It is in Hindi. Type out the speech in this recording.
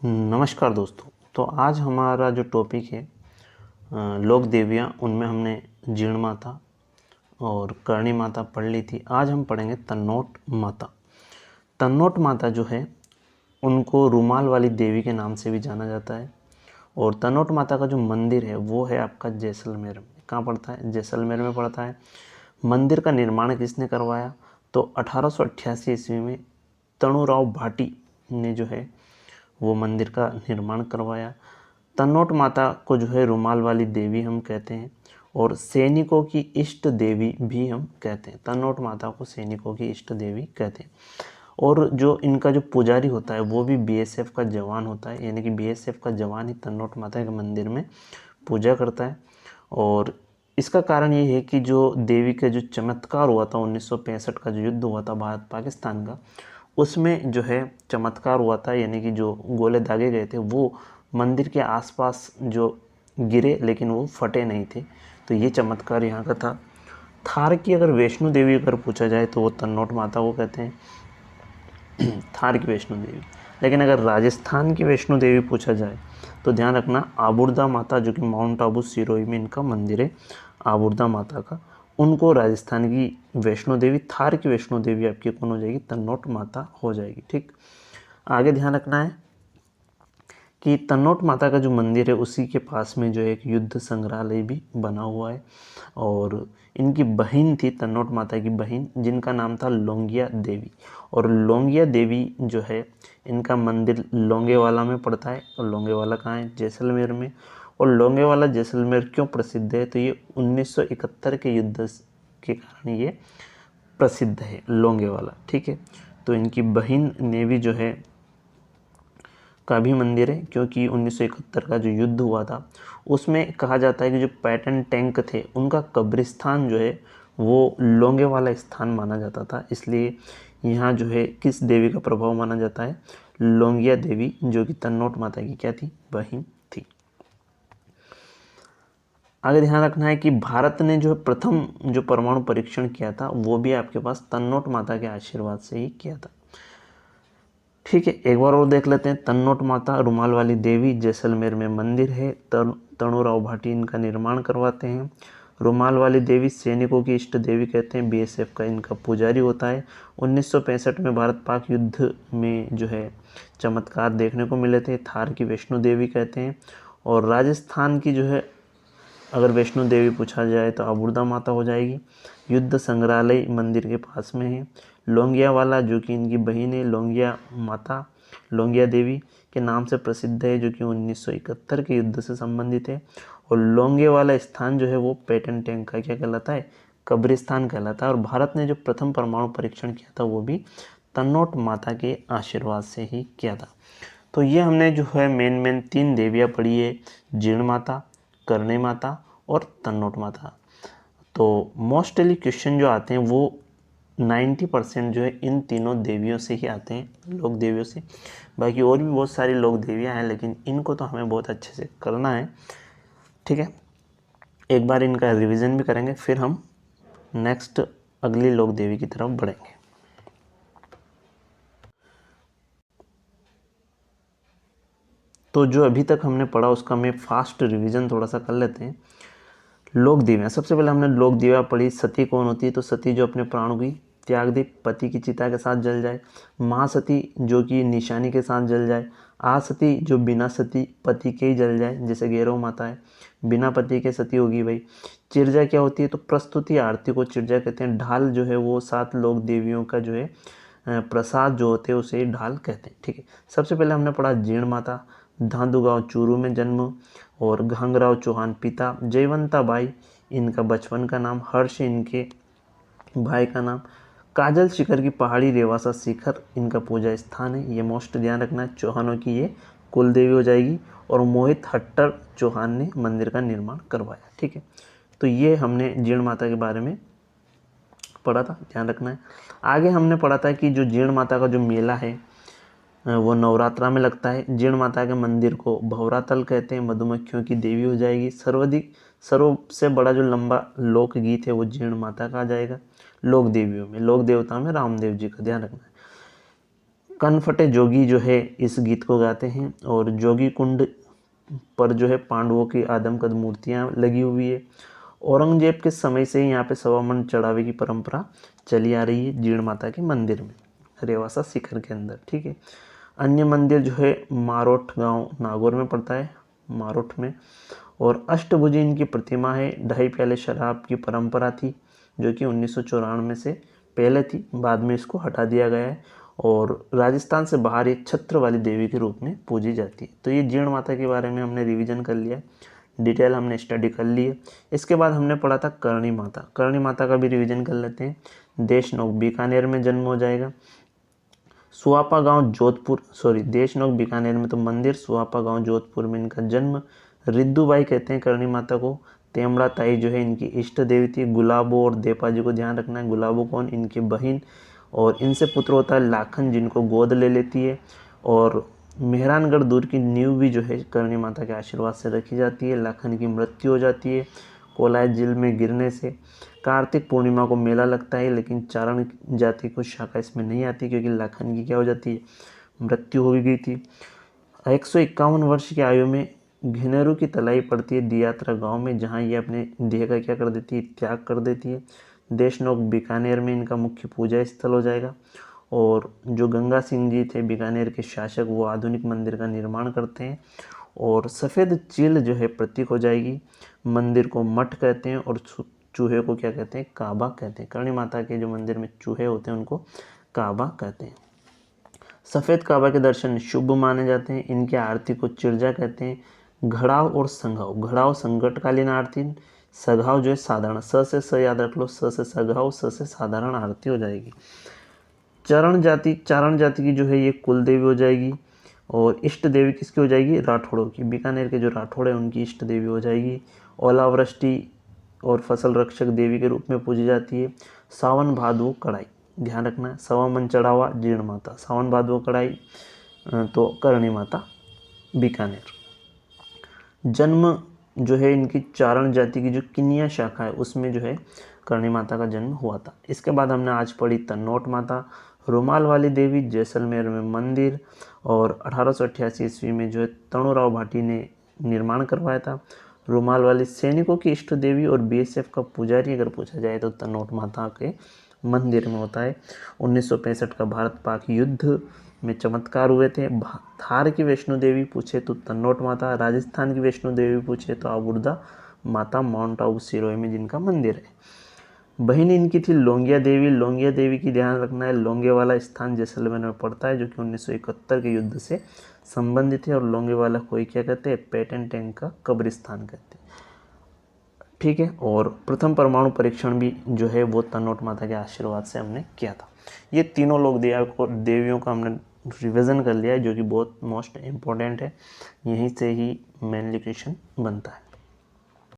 नमस्कार दोस्तों। तो आज हमारा जो टॉपिक है लोक देवियाँ, उनमें हमने जीर्ण माता और करणी माता पढ़ ली थी। आज हम पढ़ेंगे तन्नोट माता। तन्नोट माता जो है उनको रुमाल वाली देवी के नाम से भी जाना जाता है। और तन्नोट माता का जो मंदिर है वो है आपका जैसलमेर में। कहाँ पड़ता है? जैसलमेर में पड़ता है। मंदिर का निर्माण किसने करवाया? तो 1888 ईस्वी में तणुराव भाटी ने जो है वो मंदिर का निर्माण करवाया। तन्नोट माता को जो है रुमाल वाली देवी हम कहते हैं और सैनिकों की इष्ट देवी भी हम कहते हैं। तन्नोट माता को सैनिकों की इष्ट देवी कहते हैं। और जो इनका जो पुजारी होता है वो भी बीएसएफ का जवान होता है, यानी कि बीएसएफ का जवान ही तन्नोट माता के मंदिर में पूजा करता है। और इसका कारण ये है कि जो देवी का जो चमत्कार हुआ था 1965 का जो युद्ध हुआ था भारत पाकिस्तान का, उसमें जो है चमत्कार हुआ था, यानी कि जो गोले दागे गए थे वो मंदिर के आसपास जो गिरे लेकिन वो फटे नहीं थे। तो ये चमत्कार यहाँ का था। थार की अगर वैष्णो देवी अगर पूछा जाए तो वो तन्नोट माता को कहते हैं, थार की वैष्णो देवी। लेकिन अगर राजस्थान की वैष्णो देवी पूछा जाए तो ध्यान रखना आबुर्दा माता, जो कि माउंट आबू सिरोही में इनका मंदिर है, आबुर्दा माता का, उनको राजस्थान की वैष्णो देवी, थार की वैष्णो देवी आपकी कौन हो जाएगी? तन्नोट माता हो जाएगी। ठीक, आगे ध्यान रखना है कि तन्नोट माता का जो मंदिर है उसी के पास में जो एक युद्ध संग्रहालय भी बना हुआ है। और इनकी बहन थी, तन्नोट माता की बहन, जिनका नाम था लोंगिया देवी। और लोंगिया देवी जो है इनका मंदिर लोंगेवाला में पड़ता है। और लोंगेवाला कहाँ है? जैसलमेर में। और लोंगेवाला जैसलमेर क्यों प्रसिद्ध है? तो ये 1971 के युद्ध के कारण ये प्रसिद्ध है लोंगेवाला। ठीक है, तो इनकी बहन ने भी जो है का भी मंदिर है, क्योंकि 1971 का जो युद्ध हुआ था उसमें कहा जाता है कि जो पैटर्न टैंक थे उनका कब्रिस्तान जो है वो लोंगे वाला स्थान माना जाता था। इसलिए यहाँ जो है किस देवी का प्रभाव माना जाता है? लोंगिया देवी, जो कि तन्नोट माता की क्या थी? बहन थी। आगे ध्यान रखना है कि भारत ने जो प्रथम जो परमाणु परीक्षण किया था वो भी आपके पास तन्नोट माता के आशीर्वाद से ही किया था। ठीक है, एक बार और देख लेते हैं। तन्नोट माता रुमाल वाली देवी, जैसलमेर में मंदिर है। तणुराव भाटी इनका निर्माण करवाते हैं। रुमाल वाली देवी सैनिकों की इष्ट देवी कहते हैं, बीएसएफ का इनका पुजारी होता है। 1965 में भारत पाक युद्ध में जो है चमत्कार देखने को मिले थे, थार की वैष्णो देवी कहते हैं। और राजस्थान की जो है अगर वैष्णो देवी पूछा जाए तो आबुर्दा माता हो जाएगी। युद्ध संग्रहालय मंदिर के पास में है। लोंगिया वाला, जो कि इनकी बहन है, लोंगिया माता, लोंगिया देवी के नाम से प्रसिद्ध है, जो कि 1971 के युद्ध से संबंधित है। और लोंगे वाला स्थान जो है वो पैटर्न टैंक का क्या कहलाता है? कब्रिस्तान कहलाता है। और भारत ने जो प्रथम परमाणु परीक्षण किया था वो भी तन्नोट माता के आशीर्वाद से ही किया था। तो ये हमने जो है मेन 3 देवियाँ पढ़ी है, जीर्ण माता, करणी माता और तन्नोट माता। तो मोस्टली क्वेश्चन जो आते हैं वो 90% जो है इन तीनों देवियों से ही आते हैं, लोक देवियों से। बाकी और भी बहुत सारी लोक देवियाँ हैं, लेकिन इनको तो हमें बहुत अच्छे से करना है। ठीक है, एक बार इनका रिवीजन भी करेंगे, फिर हम नेक्स्ट अगली लोक देवी की तरफ बढ़ेंगे। तो जो अभी तक हमने पढ़ा उसका मैं फास्ट रिवीजन थोड़ा सा कर लेते हैं। लोक देवियाँ, सबसे पहले हमने लोक देवियाँ पढ़ी। सती कौन होती है? तो सती जो अपने प्राणों की त्याग दे, पति की चिता के साथ जल जाए। महासती जो कि निशानी के साथ जल जाए। आसती जो बिना सती पति के ही जल जाए, जैसे गैरव माता है, बिना पति के सती होगी भाई। चिरजा क्या होती है? तो प्रस्तुति आरती को चिरजा कहते हैं। ढाल जो है वो 7 लोक देवियों का जो है प्रसाद जो होते हैं उसे ढाल कहते हैं। ठीक है, सबसे पहले हमने पढ़ा जीर्ण माता, धांधु गांव चूरू में जन्म, और घांगराव चौहान पिता, जयवंता बाई इनका बचपन का नाम, हर्ष इनके भाई का नाम, काजल शिखर की पहाड़ी रेवासा शिखर इनका पूजा स्थान है। ये मोस्ट ध्यान रखना है, चौहानों की ये कुल देवी हो जाएगी। और मोहित हट्टर चौहान ने मंदिर का निर्माण करवाया। ठीक है, तो ये हमने जीर्ण माता के बारे में पढ़ा था, ध्यान रखना है। आगे हमने पढ़ा था कि जो जीर्ण माता का जो मेला है वो नवरात्रा में लगता है। जीर्ण माता के मंदिर को भवरातल कहते हैं, मधुमक्खियों की देवी हो जाएगी। सबसे बड़ा जो लंबा लोकगीत है वो जीर्ण माता का आ जाएगा। लोक देवियों में, लोक देवता में रामदेव जी का ध्यान रखना है। कनफटे जोगी जो है इस गीत को गाते हैं, और जोगी कुंड पर जो है पांडवों की आदमकद मूर्तियाँ लगी हुई है। औरंगजेब के समय से ही यहाँ पे सवा मन चढ़ावे की परंपरा चली आ रही है जीण माता के मंदिर में, रेवासा शिखर के अंदर। ठीक है, अन्य मंदिर जो है मारोठ गांव नागौर में पड़ता है, मारोठ में, और अष्टभुजी इनकी प्रतिमा है। 2.5 प्याले शराब की परंपरा थी जो कि 1994 से पहले थी, बाद में इसको हटा दिया गया है, और राजस्थान से बाहर एक छत्र वाली देवी के रूप में पूजी जाती है। तो ये जीण माता के बारे में हमने रिवीजन कर लिया, डिटेल हमने स्टडी कर ली है। इसके बाद हमने पढ़ा था करणी माता। करणी माता का भी रिवीजन कर लेते हैं। देशनोक बीकानेर में जन्म हो जाएगा। सुहापा गांव जोधपुर, देशनोक बीकानेर में तो मंदिर, सुहापा गांव जोधपुर में इनका जन्म। रिद्दूबाई कहते हैं करणी माता को। तेमड़ा ताई जो है इनकी इष्ट देवी थी। गुलाबो और देपाजी को ध्यान रखना है। गुलाबो कौन? इनकी बहन, और इनसे पुत्र होता है लाखन जिनको गोद ले लेती है। और मेहरानगढ़ दूर की नींव भी जो है करणी माता के आशीर्वाद से रखी जाती है। लाखन की मृत्यु हो जाती है कोलाय झील में गिरने से। कार्तिक पूर्णिमा को मेला लगता है, लेकिन चारण जाति को शाखा इसमें नहीं आती क्योंकि लाखन की क्या हो जाती है? मृत्यु हो गई थी। 151 वर्ष की आयु में घिनेरू की तलाई पड़ती है दियात्रा गांव में, जहां ये अपने देह का क्या कर देती है? त्याग कर देती है। देशनोक बीकानेर में इनका मुख्य पूजा स्थल हो जाएगा। और जो गंगा सिंह जी थे बीकानेर के शासक, वो आधुनिक मंदिर का निर्माण करते हैं। और सफ़ेद चील जो है प्रतीक हो जाएगी। मंदिर को मठ कहते हैं, और चूहे को क्या कहते हैं? काबा कहते हैं। करणी माता के जो मंदिर में चूहे होते हैं उनको काबा कहते हैं। सफ़ेद काबा के दर्शन शुभ माने जाते हैं। इनकी आरती को चिरजा कहते हैं। घड़ाव और संघाव, घड़ाव संकटकालीन आरती, सघाव जो है साधारण, स से स याद रख लो, स से सघाव, स से साधारण आरती हो जाएगी। चारण जाति की जो है ये कुल देवी हो जाएगी। और इष्ट देवी किसकी हो जाएगी? राठौड़ों की। बीकानेर के जो राठौड़ है उनकी इष्ट देवी हो जाएगी। ओलावृष्टि और फसल रक्षक देवी के रूप में पूजी जाती है। सावन भादवों कढ़ाई, ध्यान रखना, सवा मन चढ़ावा जीण माता, सावन भादवों कढ़ाई तो करणी माता बीकानेर। जन्म जो है इनकी चारण जाति की जो किन्या शाखा है उसमें जो है करणी माता का जन्म हुआ था। इसके बाद हमने आज पढ़ी तन्नोट माता, रुमाल वाली देवी, जैसलमेर में मंदिर, और 1888 ईस्वी में जो है तणुराव भाटी ने निर्माण करवाया था। रुमाल वाली सैनिकों की इष्ट देवी और बीएसएफ का पुजारी अगर पूछा जाए तो तन्नोट माता के मंदिर में होता है। 1965 का भारत पाक युद्ध में चमत्कार हुए थे। थार की वैष्णो देवी पूछे तो तन्नोट माता, राजस्थान की वैष्णो देवी पूछे तो आबुर्दा माता माउंट आबू सिरोही में जिनका मंदिर है। बहन इनकी थी लोंगिया देवी। लोंगिया देवी की ध्यान रखना है, लोंगे वाला स्थान जैसलमेर में पड़ता है जो कि 1971 के युद्ध से संबंधित है। और लोंगे वाला कोई क्या कहते हैं? पेटेंट टैंक का कब्रिस्तान कहते हैं। ठीक है, और प्रथम परमाणु परीक्षण भी जो है वो तन्नोट माता के आशीर्वाद से हमने किया था। ये तीनों लोग देवियों का हमने रिवीजन कर लिया है जो कि बहुत मोस्ट इम्पोर्टेंट है, यहीं से ही मेनली क्वेश्चन बनता है।